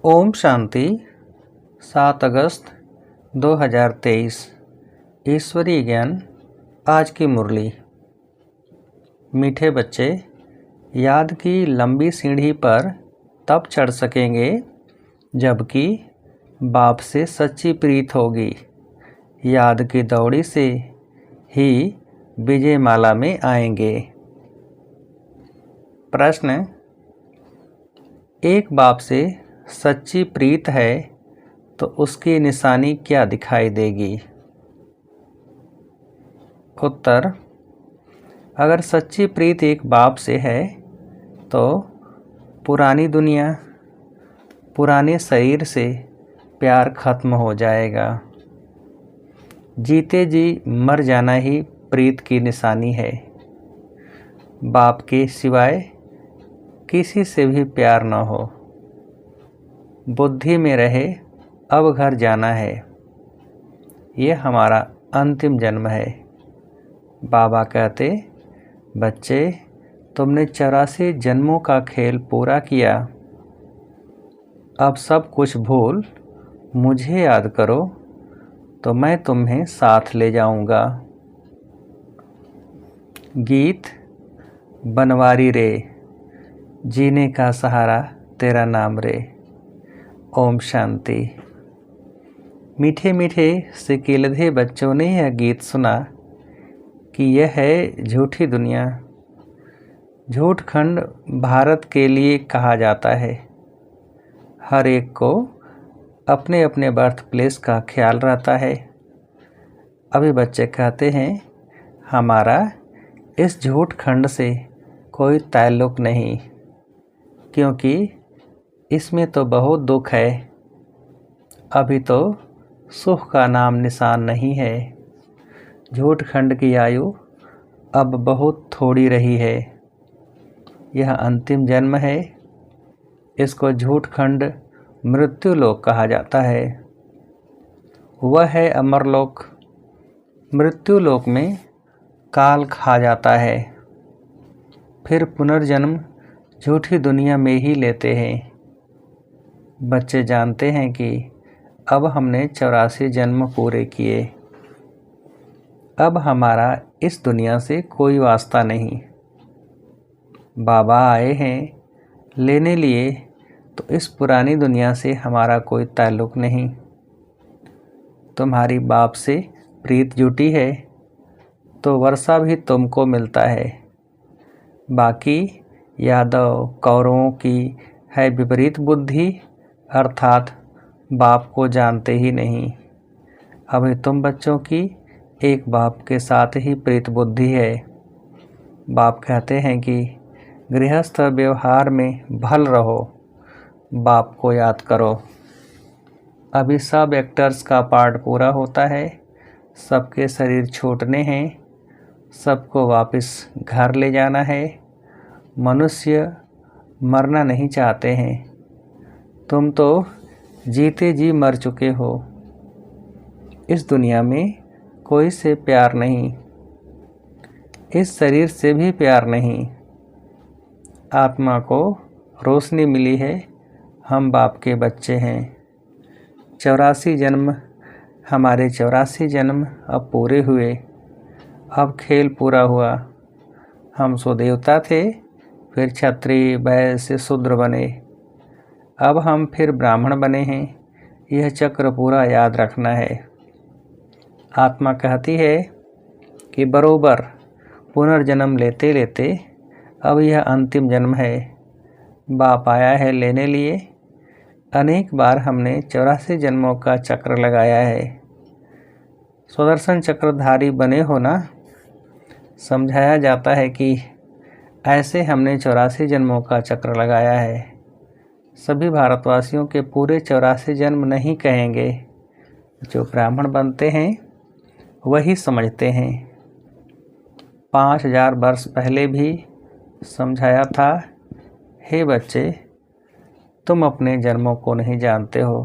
ओम शांति। 7 अगस्त 2023। ईश्वरीय ज्ञान। आज की मुरली। मीठे बच्चे, याद की लंबी सीढ़ी पर तब चढ़ सकेंगे जबकि बाप से सच्ची प्रीत होगी। याद की दौड़ी से ही विजय माला में आएंगे। प्रश्न: एक बाप से सच्ची प्रीत है तो उसकी निशानी क्या दिखाई देगी? उत्तर: अगर सच्ची प्रीत एक बाप से है तो पुरानी दुनिया, पुराने शरीर से प्यार खत्म हो जाएगा। जीते जी मर जाना ही प्रीत की निशानी है। बाप के सिवाय किसी से भी प्यार न हो। बुद्धि में रहे अब घर जाना है। यह हमारा अंतिम जन्म है। बाबा कहते, बच्चे, तुमने 84 जन्मों का खेल पूरा किया। अब सब कुछ भूल मुझे याद करो तो मैं तुम्हें साथ ले जाऊंगा। गीत। बनवारी रे, जीने का सहारा तेरा नाम रे। ओम शांति। मीठे मीठे सिकीलधे बच्चों ने यह गीत सुना कि यह है झूठी दुनिया। झूठ खंड भारत के लिए कहा जाता है। हर एक को अपने अपने बर्थ प्लेस का ख्याल रहता है। अभी बच्चे कहते हैं, हमारा इस झूठ खंड से कोई ताल्लुक नहीं, क्योंकि इसमें तो बहुत दुख है। अभी तो सुख का नाम निशान नहीं है। झूठ खंड की आयु अब बहुत थोड़ी रही है। यह अंतिम जन्म है। इसको झूठ खंड मृत्यु लोक कहा जाता है। वह है अमरलोक। मृत्यु लोक में काल खा जाता है। फिर पुनर्जन्म झूठी दुनिया में ही लेते हैं। बच्चे जानते हैं कि अब हमने 84 जन्म पूरे किए। अब हमारा इस दुनिया से कोई वास्ता नहीं। बाबा आए हैं लेने लिए, तो इस पुरानी दुनिया से हमारा कोई ताल्लुक नहीं। तुम्हारी बाप से प्रीत जुटी है तो वर्षा भी तुमको मिलता है। बाकी यादव कौरवों की है विपरीत बुद्धि, अर्थात बाप को जानते ही नहीं। अभी तुम बच्चों की एक बाप के साथ ही प्रीत बुद्धि है। बाप कहते हैं कि गृहस्थ व्यवहार में भल रहो, बाप को याद करो। अभी सब एक्टर्स का पार्ट पूरा होता है। सबके शरीर छूटने हैं। सबको वापस घर ले जाना है। मनुष्य मरना नहीं चाहते हैं। तुम तो जीते जी मर चुके हो। इस दुनिया में कोई से प्यार नहीं। इस शरीर से भी प्यार नहीं। आत्मा को रोशनी मिली है। हम बाप के बच्चे हैं। 84 जन्म, हमारे 84 जन्म अब पूरे हुए। अब खेल पूरा हुआ। हम सुदेवता थे, फिर क्षत्रिय, वैश्य, शूद्र बने। अब हम फिर ब्राह्मण बने हैं। यह चक्र पूरा याद रखना है। आत्मा कहती है कि बरोबर पुनर्जन्म लेते लेते अब यह अंतिम जन्म है। बाप आया है लेने लिए। अनेक बार हमने 84 जन्मों का चक्र लगाया है। सुदर्शन चक्रधारी बने हो ना। समझाया जाता है कि ऐसे हमने 84 जन्मों का चक्र लगाया है। सभी भारतवासियों के पूरे 84 जन्म नहीं कहेंगे। जो ब्राह्मण बनते हैं वही समझते हैं। 5000 वर्ष पहले भी समझाया था, हे बच्चे, तुम अपने जन्मों को नहीं जानते हो।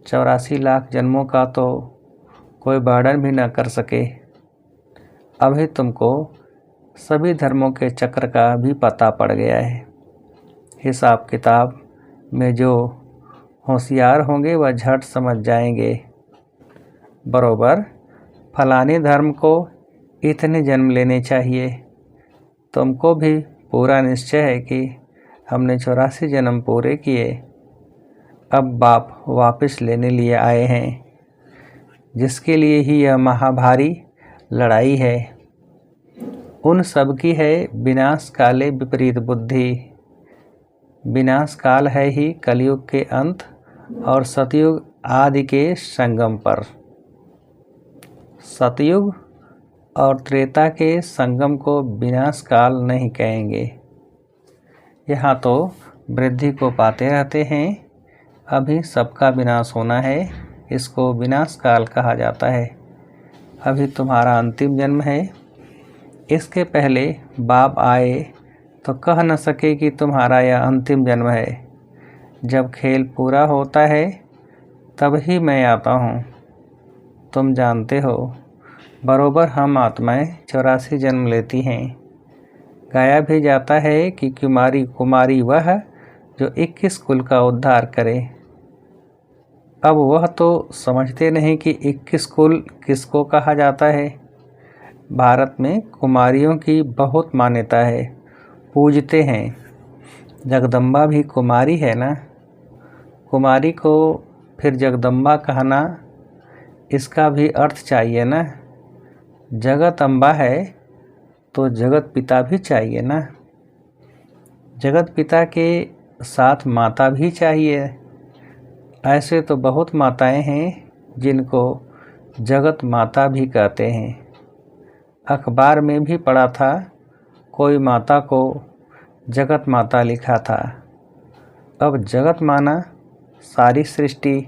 84 लाख जन्मों का तो कोई वर्णन भी न कर सके। अभी तुमको सभी धर्मों के चक्र का भी पता पड़ गया है। हिसाब किताब में जो होशियार होंगे वह झट समझ जाएंगे। बरोबर फलाने धर्म को इतने जन्म लेने चाहिए। तुमको भी पूरा निश्चय है कि हमने 84 जन्म पूरे किए, अब बाप वापस लेने लिए आए हैं, जिसके लिए ही यह महाभारी लड़ाई है। उन सब की है विनाश काले विपरीत बुद्धि। विनाश काल है ही कलयुग के अंत और सतयुग आदि के संगम पर। सतयुग और त्रेता के संगम को विनाश काल नहीं कहेंगे। यहाँ तो वृद्धि को पाते रहते हैं। अभी सबका विनाश होना है, इसको विनाश काल कहा जाता है। अभी तुम्हारा अंतिम जन्म है। इसके पहले बाप आए तो कह न सके कि तुम्हारा यह अंतिम जन्म है। जब खेल पूरा होता है तब ही मैं आता हूँ। तुम जानते हो, बरोबर हम आत्माएं 84 जन्म लेती हैं। गाया भी जाता है कि कुमारी वह जो 21 कुल का उद्धार करे। अब वह तो समझते नहीं कि 21 कुल किसको कहा जाता है। भारत में कुमारियों की बहुत मान्यता है, पूजते हैं। जगदम्बा भी कुमारी है ना। कुमारी को फिर जगदम्बा कहना, इसका भी अर्थ चाहिए ना। जगत अम्बा है तो जगत पिता भी चाहिए ना। जगत पिता के साथ माता भी चाहिए। ऐसे तो बहुत माताएं हैं जिनको जगत माता भी कहते हैं। अखबार में भी पढ़ा था, कोई माता को जगत माता लिखा था। अब जगत माना सारी सृष्टि,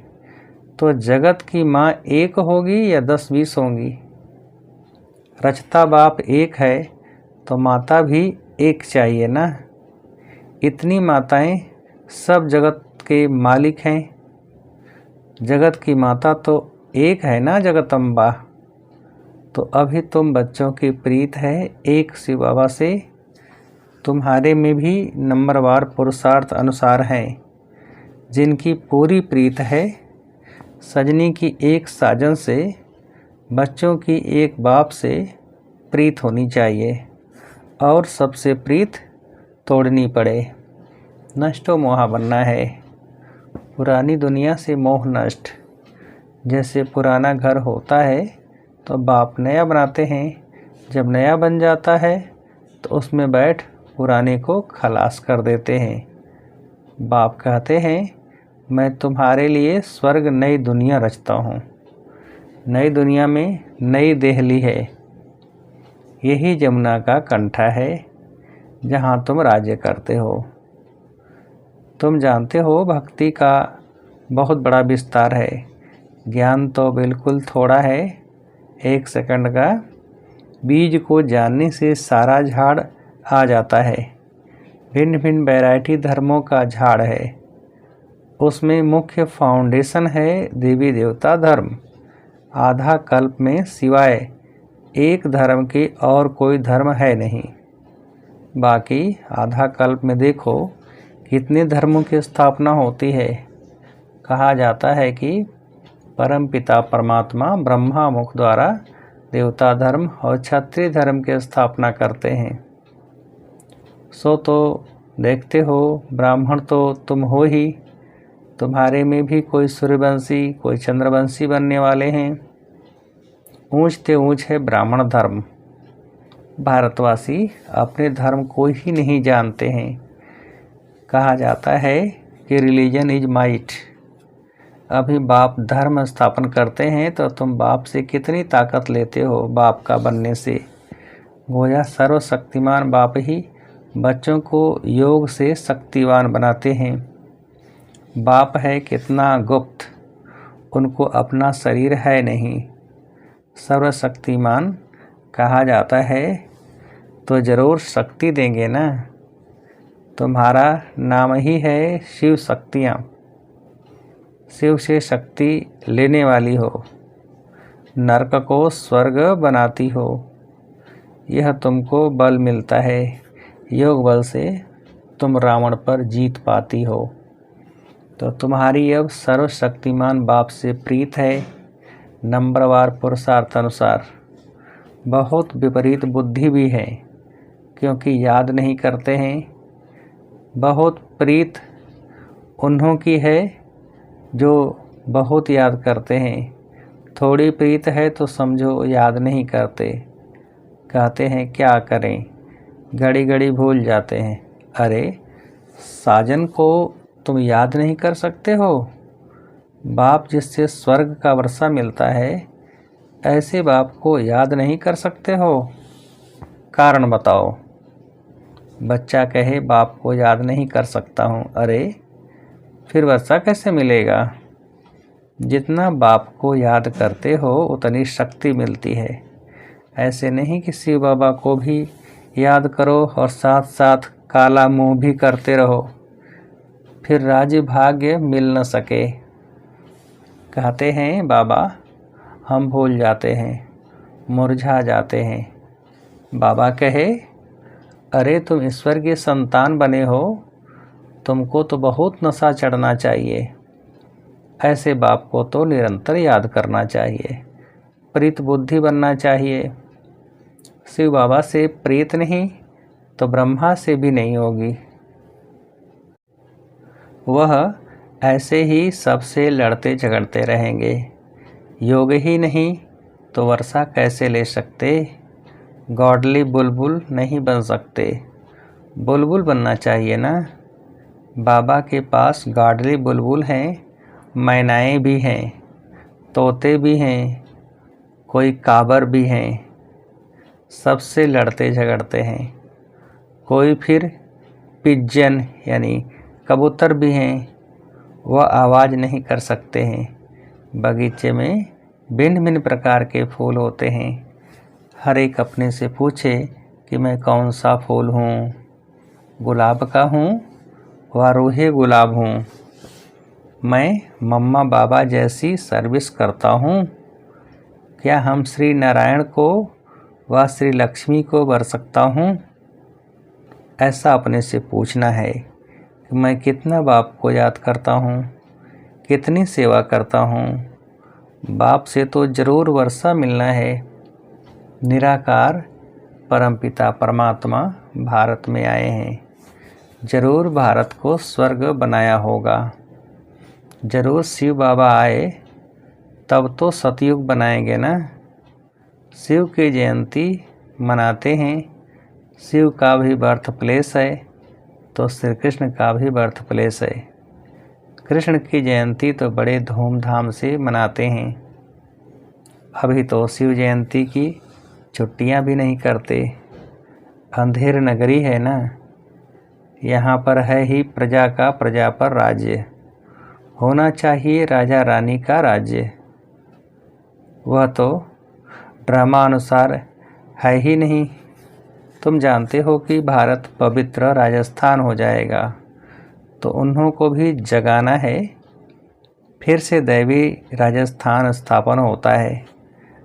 तो जगत की माँ एक होगी या 10-20 होंगी। रचता बाप एक है तो माता भी एक चाहिए ना। इतनी माताएं सब जगत के मालिक हैं। जगत की माता तो एक है ना, जगदम्बा। तो अभी तुम बच्चों की प्रीत है एक शिव बाबा से। तुम्हारे में भी नंबरवार पुरुषार्थ अनुसार हैं, जिनकी पूरी प्रीत है। सजनी की एक साजन से, बच्चों की एक बाप से प्रीत होनी चाहिए, और सबसे प्रीत तोड़नी पड़े। नष्टो मोहा बनना है। पुरानी दुनिया से मोह नष्ट। जैसे पुराना घर होता है तो बाप नया बनाते हैं। जब नया बन जाता है तो उसमें बैठ पुराने को खलास कर देते हैं। बाप कहते हैं, मैं तुम्हारे लिए स्वर्ग नई दुनिया रचता हूँ। नई दुनिया में नई देहली है। यही जमुना का कंठा है जहाँ तुम राज्य करते हो। तुम जानते हो भक्ति का बहुत बड़ा विस्तार है। ज्ञान तो बिल्कुल थोड़ा है। 1 सेकंड का बीज को जानने से सारा झाड़ आ जाता है। भिन्न भिन्न वैरायटी धर्मों का झाड़ है। उसमें मुख्य फाउंडेशन है देवी देवता धर्म। आधा कल्प में सिवाय एक धर्म के और कोई धर्म है नहीं। बाकी आधा कल्प में देखो कितने धर्मों की स्थापना होती है। कहा जाता है कि परमपिता परमात्मा ब्रह्मा मुख द्वारा देवता धर्म और क्षत्रिय धर्म की स्थापना करते हैं। सो तो देखते हो, ब्राह्मण तो तुम हो ही। तुम्हारे में भी कोई सूर्यवंशी, कोई चंद्रवंशी बनने वाले हैं। ऊंचते ऊंच है ब्राह्मण धर्म। भारतवासी अपने धर्म को ही नहीं जानते हैं। कहा जाता है कि रिलीजन इज माइट। अभी बाप धर्म स्थापन करते हैं तो तुम बाप से कितनी ताकत लेते हो। बाप का बनने से गोया सर्वशक्तिमान बाप ही बच्चों को योग से शक्तिवान बनाते हैं। बाप है कितना गुप्त, उनको अपना शरीर है नहीं। सर्वशक्तिमान कहा जाता है तो ज़रूर शक्ति देंगे ना। तुम्हारा नाम ही है शिव शक्तियाँ। शिव से शक्ति लेने वाली हो, नरक को स्वर्ग बनाती हो। यह तुमको बल मिलता है। योग बल से तुम रावण पर जीत पाती हो। तो तुम्हारी अब सर्वशक्तिमान बाप से प्रीत है। नंबरवार पुरुषार्थ अनुसार बहुत विपरीत बुद्धि भी है, क्योंकि याद नहीं करते हैं। बहुत प्रीत उन्हों की है जो बहुत याद करते हैं। थोड़ी प्रीत है तो समझो याद नहीं करते। कहते हैं क्या करें, घड़ी घड़ी भूल जाते हैं। अरे साजन को तुम याद नहीं कर सकते हो? बाप जिससे स्वर्ग का वर्षा मिलता है, ऐसे बाप को याद नहीं कर सकते हो? कारण बताओ। बच्चा कहे बाप को याद नहीं कर सकता हूँ। अरे फिर वर्षा कैसे मिलेगा? जितना बाप को याद करते हो उतनी शक्ति मिलती है। ऐसे नहीं कि शिव बाबा को भी याद करो और साथ साथ काला मुंह भी करते रहो, फिर राज्य भाग्य मिल न सके। कहते हैं बाबा हम भूल जाते हैं, मुरझा जाते हैं। बाबा कहे अरे तुम ईश्वर के संतान बने हो, तुमको तो बहुत नशा चढ़ना चाहिए। ऐसे बाप को तो निरंतर याद करना चाहिए, प्रीत बुद्धि बनना चाहिए। शिव बाबा से प्रीत नहीं तो ब्रह्मा से भी नहीं होगी। वह ऐसे ही सबसे लड़ते झगड़ते रहेंगे। योग ही नहीं तो वर्षा कैसे ले सकते? गॉडली बुलबुल नहीं बन सकते। बुलबुल बनना चाहिए ना। बाबा के पास गॉडली बुलबुल हैं, मैनाएँ भी हैं, तोते भी हैं, कोई काबर भी हैं। सबसे लड़ते झगड़ते हैं। कोई फिर पिजन यानी कबूतर भी हैं, वह आवाज़ नहीं कर सकते हैं। बगीचे में भिन्न भिन्न प्रकार के फूल होते हैं। हर एक अपने से पूछे कि मैं कौन सा फूल हूँ, गुलाब का हूँ व रूहे गुलाब हूँ। मैं मम्मा बाबा जैसी सर्विस करता हूँ। क्या हम श्री नारायण को व श्री लक्ष्मी को वर सकता हूँ? ऐसा अपने से पूछना है कि मैं कितना बाप को याद करता हूँ, कितनी सेवा करता हूँ। बाप से तो ज़रूर वर्षा मिलना है। निराकार परमपिता परमात्मा भारत में आए हैं, ज़रूर भारत को स्वर्ग बनाया होगा। ज़रूर शिव बाबा आए तब तो सतयुग बनाएंगे ना। शिव की जयंती मनाते हैं। शिव का भी बर्थ प्लेस है तो श्री कृष्ण का भी बर्थ प्लेस है। कृष्ण की जयंती तो बड़े धूमधाम से मनाते हैं। अभी तो शिव जयंती की छुट्टियां भी नहीं करते। अंधेर नगरी है ना, यहाँ पर है ही प्रजा का प्रजा पर राज्य। होना चाहिए राजा रानी का राज्य। वह तो ड्रामा अनुसार है ही नहीं। तुम जानते हो कि भारत पवित्र राजस्थान हो जाएगा, तो उन्हों को भी जगाना है। फिर से दैवी राजस्थान स्थापन होता है।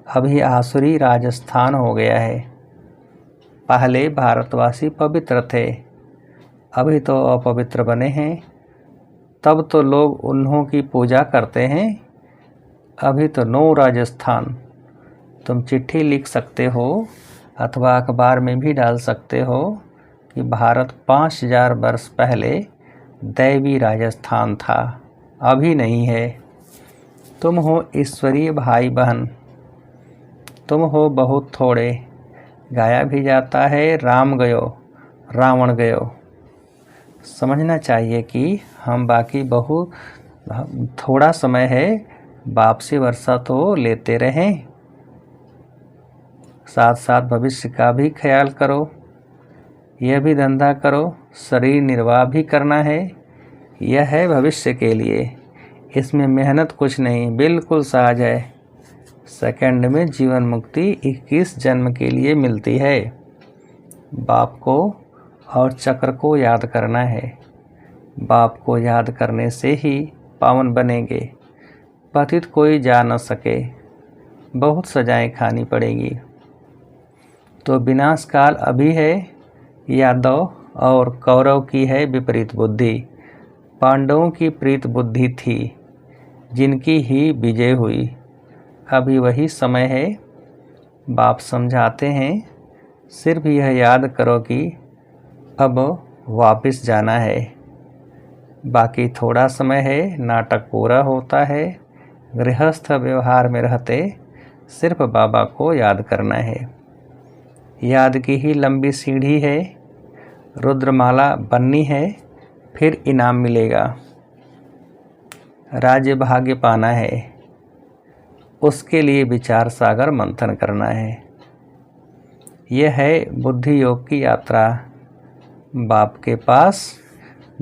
अभी आसुरी राजस्थान हो गया है। पहले भारतवासी पवित्र थे, अभी तो अपवित्र बने हैं। तब तो लोग उन्हों की पूजा करते हैं। अभी तो नो राजस्थान। तुम चिट्ठी लिख सकते हो अथवा अखबार में भी डाल सकते हो कि भारत 5000 वर्ष पहले दैवी राजस्थान था, अभी नहीं है। तुम हो ईश्वरीय भाई बहन, तुम हो बहुत थोड़े। गाया भी जाता है राम गयो रावण गयो। समझना चाहिए कि हम बाकी बहुत थोड़ा समय है, बाप से वर्षा तो लेते रहें। साथ साथ भविष्य का भी ख्याल करो। यह भी धंधा करो, शरीर निर्वाह भी करना है। यह है भविष्य के लिए, इसमें मेहनत कुछ नहीं, बिल्कुल सहज है। सेकंड में जीवन मुक्ति 21 जन्म के लिए मिलती है। बाप को और चक्र को याद करना है। बाप को याद करने से ही पावन बनेंगे। पतित कोई जा न सके, बहुत सजाएं खानी पड़ेगी। तो विनाश काल अभी है। यादव और कौरव की है विपरीत बुद्धि। पांडवों की प्रीत बुद्धि थी, जिनकी ही विजय हुई। अभी वही समय है। बाप समझाते हैं, सिर्फ यह याद करो कि अब वापस जाना है। बाकी थोड़ा समय है, नाटक पूरा होता है। गृहस्थ व्यवहार में रहते सिर्फ बाबा को याद करना है। याद की ही लंबी सीढ़ी है। रुद्रमाला बननी है, फिर इनाम मिलेगा। राज्य भाग्य पाना है, उसके लिए विचार सागर मंथन करना है। यह है बुद्धि योग की यात्रा। बाप के पास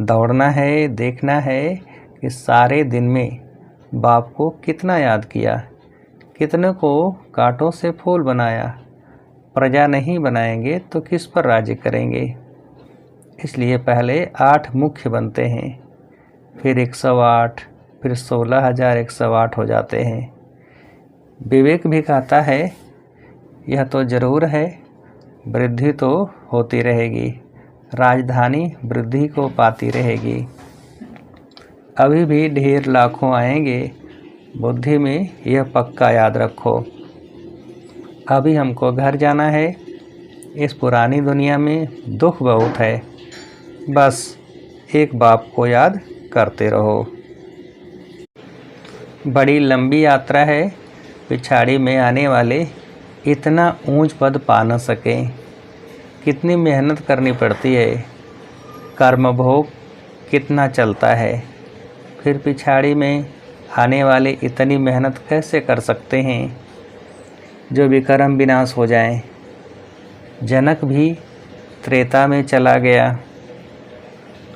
दौड़ना है, देखना है कि सारे दिन में बाप को कितना याद किया, कितने को कांटों से फूल बनाया। प्रजा नहीं बनाएंगे तो किस पर राज्य करेंगे। इसलिए पहले 8 मुख्य बनते हैं, फिर 108, फिर 16,108 हो जाते हैं। विवेक भी कहता है, यह तो जरूर है, वृद्धि तो होती रहेगी, राजधानी वृद्धि को पाती रहेगी। अभी भी ढेर लाखों आएंगे, बुद्धि में यह पक्का याद रखो। अभी हमको घर जाना है। इस पुरानी दुनिया में दुख बहुत है, बस एक बाप को याद करते रहो। बड़ी लंबी यात्रा है, पिछाड़ी में आने वाले इतना ऊंच पद पा न सके। कितनी मेहनत करनी पड़ती है, कर्म भोग कितना चलता है, फिर पिछाड़ी में आने वाले इतनी मेहनत कैसे कर सकते हैं जो विकर्म विनाश हो जाए। जनक भी त्रेता में चला गया,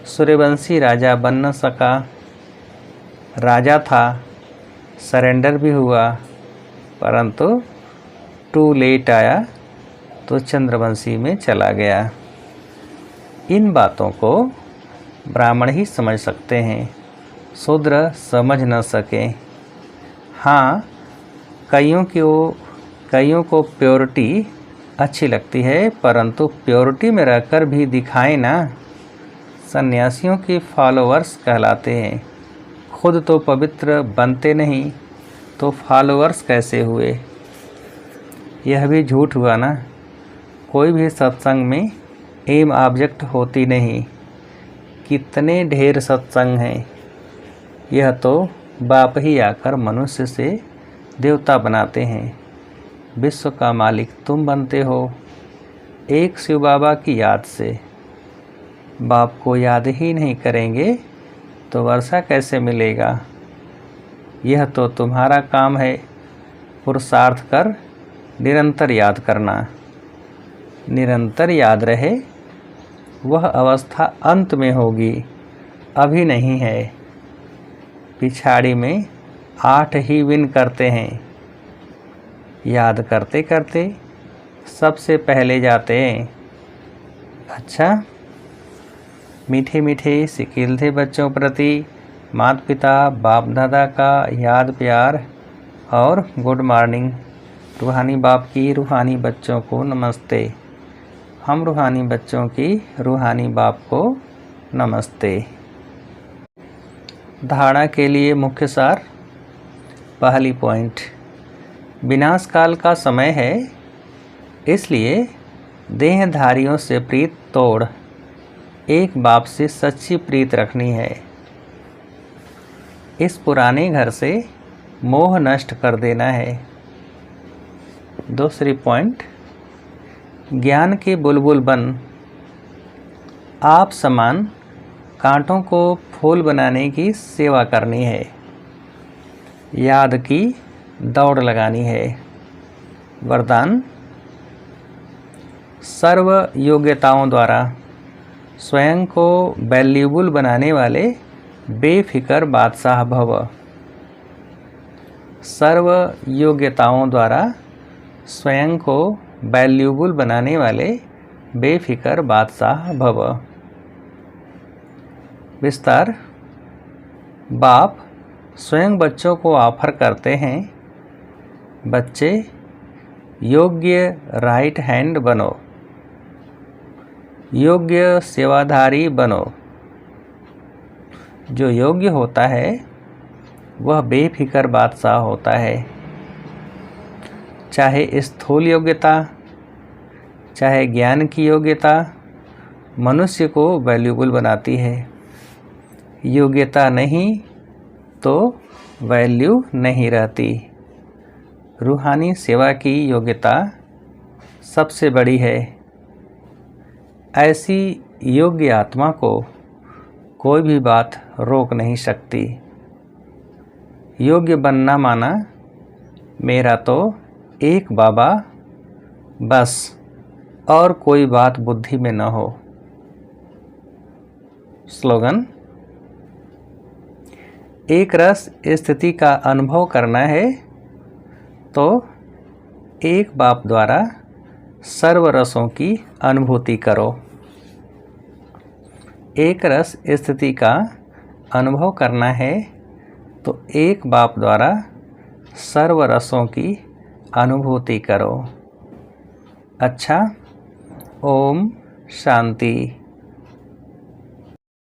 सूर्यवंशी राजा बन न सका। राजा था, सरेंडर भी हुआ, परंतु टू लेट आया तो चंद्रवंशी में चला गया। इन बातों को ब्राह्मण ही समझ सकते हैं, शूद्र समझ न सके। हाँ, कईयों को प्योरिटी अच्छी लगती है, परंतु प्योरिटी में रहकर भी दिखाएं ना। सन्यासियों के फॉलोअर्स कहलाते हैं, खुद तो पवित्र बनते नहीं तो फॉलोअर्स कैसे हुए। यह भी झूठ हुआ ना। कोई भी सत्संग में एम ऑब्जेक्ट होती नहीं। कितने ढेर सत्संग हैं। यह तो बाप ही आकर मनुष्य से देवता बनाते हैं। विश्व का मालिक तुम बनते हो, एक शिव बाबा की याद से। बाप को याद ही नहीं करेंगे तो वर्षा कैसे मिलेगा। यह तो तुम्हारा काम है, पुरुषार्थ कर निरंतर याद करना। निरंतर याद रहे, वह अवस्था अंत में होगी, अभी नहीं है। पिछाड़ी में 8 ही विन करते हैं। याद करते करते सबसे पहले जाते हैं। अच्छा, मीठे मीठे सिकिल थे बच्चों प्रति माता पिता बाप दादा का याद प्यार और गुड मॉर्निंग। रूहानी बाप की रूहानी बच्चों को नमस्ते। हम रूहानी बच्चों की रूहानी बाप को नमस्ते। धारणा के लिए मुख्य सार। पहली पॉइंट, विनाश काल का समय है, इसलिए देहधारियों से प्रीत तोड़ एक बाप से सच्ची प्रीत रखनी है। इस पुराने घर से मोह नष्ट कर देना है। दूसरी पॉइंट, ज्ञान के बुलबुल बन आप समान कांटों को फूल बनाने की सेवा करनी है। याद की दौड़ लगानी है। वरदान, सर्व योग्यताओं द्वारा स्वयं को वैल्यूबल बनाने वाले बेफिक्र बादशाह भव। सर्व योग्यताओं द्वारा स्वयं को वैल्यूबल बनाने वाले बेफिक्र बादशाह भव। विस्तार, बाप स्वयं बच्चों को ऑफर करते हैं, बच्चे योग्य राइट हैंड बनो, योग्य सेवाधारी बनो। जो योग्य होता है वह बेफिक्र बादशाह होता है। चाहे स्थूल योग्यता, चाहे ज्ञान की योग्यता मनुष्य को वैल्यूबल बनाती है। योग्यता नहीं तो वैल्यू नहीं रहती। रूहानी सेवा की योग्यता सबसे बड़ी है। ऐसी योग्य आत्मा को कोई भी बात रोक नहीं सकती। योग्य बनना माना मेरा तो एक बाबा बस, और कोई बात बुद्धि में न हो। स्लोगन: एक रस स्थिति का अनुभव करना है तो एक बाप द्वारा सर्व रसों की अनुभूति करो। एक रस स्थिति का अनुभव करना है तो एक बाप द्वारा सर्व रसों की अनुभूति करो। अच्छा, ओम शांति।